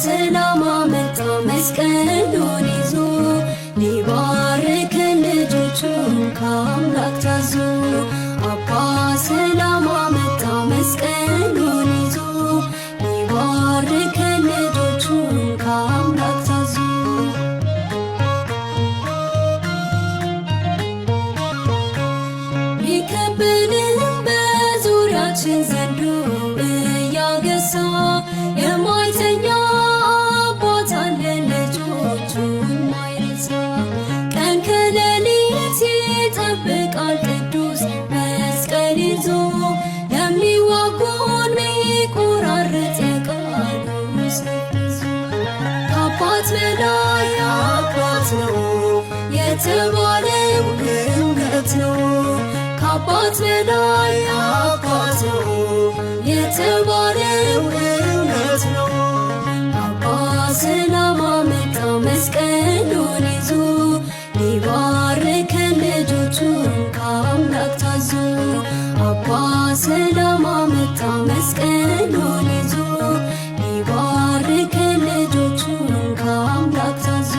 ሰላም አመጣ መስቀሉን ይዞ ሊባርከን ልጆቹን ከአምላክ ታዞ አባ ሰላም አመጣ መስቀሉን ይዞ ሊባርከን ልጆቹን ከአምላክ ታዞ ቢከበንም በዙሪያችን ዘንዶ እያገሳ የማይተኛ አባት አለን ልጆቹን ማይረሳ ቀን ከሌሊት ይጠብቃል ቅዱስ መስቀል ይዞ ለሚዋጉን ሚቆራርጥ የቃሉ ሰይፍ ይዞ ከአባት በላይ አባት ነው የተባለው እውነት ነው ከአባት በላይ አባት ነው የተባለው እውነት ነው አባ ሰላም አመጣ መስቀሉን ይዞ ሊባርከን ልጆቹን ከአምላክ ታዞ አባ ሰላም አመጣ መስቀሉን ይዞ ሊባርከን ልጆቹን ከአምላክ ታዞ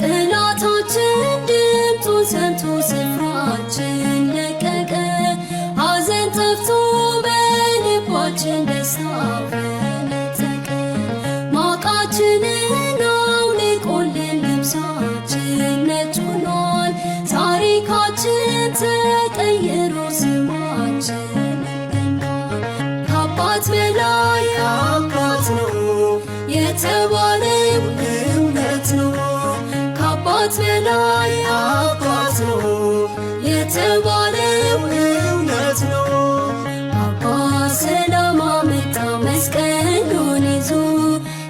ጠላታችን ድምፁን ሰምቶ ስፍራችን ለቀቀ ሐዘን ጠፍቶ በልባችን ደስታ ፈነጠቀ ማቃችንን አውልቆልን ልብሳችን ነጭ ሆኗል ታሪካችን ተቀይሮ ስማችን ለምልሟል ከአባት በላይ አባት ነው የተባለው እውነት ነው ከአባት በላይ አባት ነው የተባለው እውነት ነው አባ ሰላም አመጣ መስቀሉን ይዞ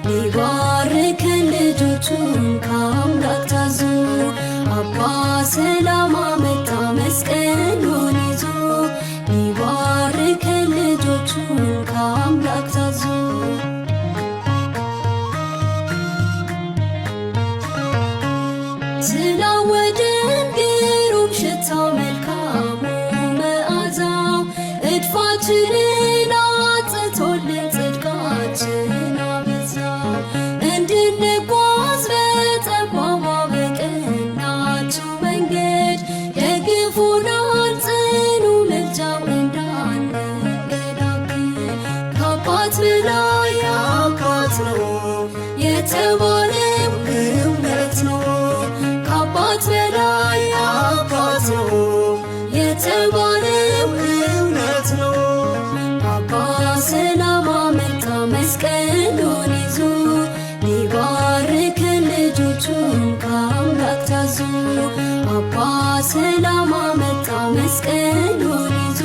ሊባርከን ልጆቹን ከአምላክ ታዞ አባ ሰላም አመጣ መስቀሉን ይዞ ሊባርከን ልጆቹን ከአምላክ ታዞ ስላወደን ግሩም ሽታው መልካሙ መዓዛው እድፋችንን አጥቶልን ጽድቃችን አበዛው እንድንጓዝ በጠባቧ በቀናችው መንገድ ደግፎናል ጽኑ ምልጃው እንዳንገዳገድ ከአባት በላይ አባት ነው የተባለው እውነት ነው ከአባት በላይ አባት ነው የተባለው እውነት ነው አባ ሰላም አመጣ መስቀሉን ይዞ ሊባርከን ልጆቹን ከአምላክ ታዞ አባ ሰላም አመጣ መስቀሉን ይዞ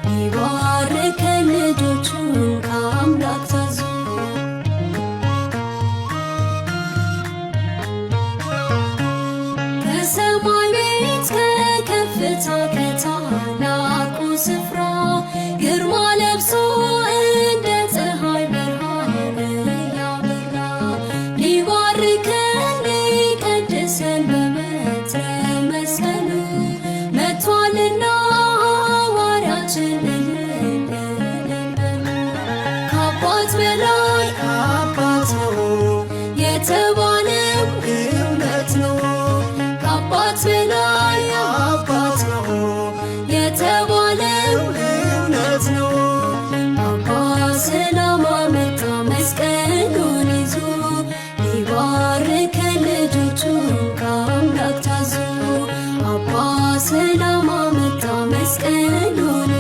ሊባርከን ልጆቹን ከአምላክ ታዞ ከሰማይ ቤት ከከፍታ ከታላቁ ስፍራ ግርማ ለብሶ እንደ ፀሐይ ብርሃን ያበራ ሊባርከን ሊቀድሰን በበትረ መስቀሉ መጥቷልና ሐዋርያችን እልል በሉ ከአባት በላይ አባት ነው የተባለው እውነት ነው ከአባት በላይ አባት ነው የተባለው እውነት ነው አባ ሰላም አመጣ መስቀሉን ይዞ ሊባርከን ልጆቹን ከአምላክ ታዞ አባ ሰላም አመጣ መስቀሉን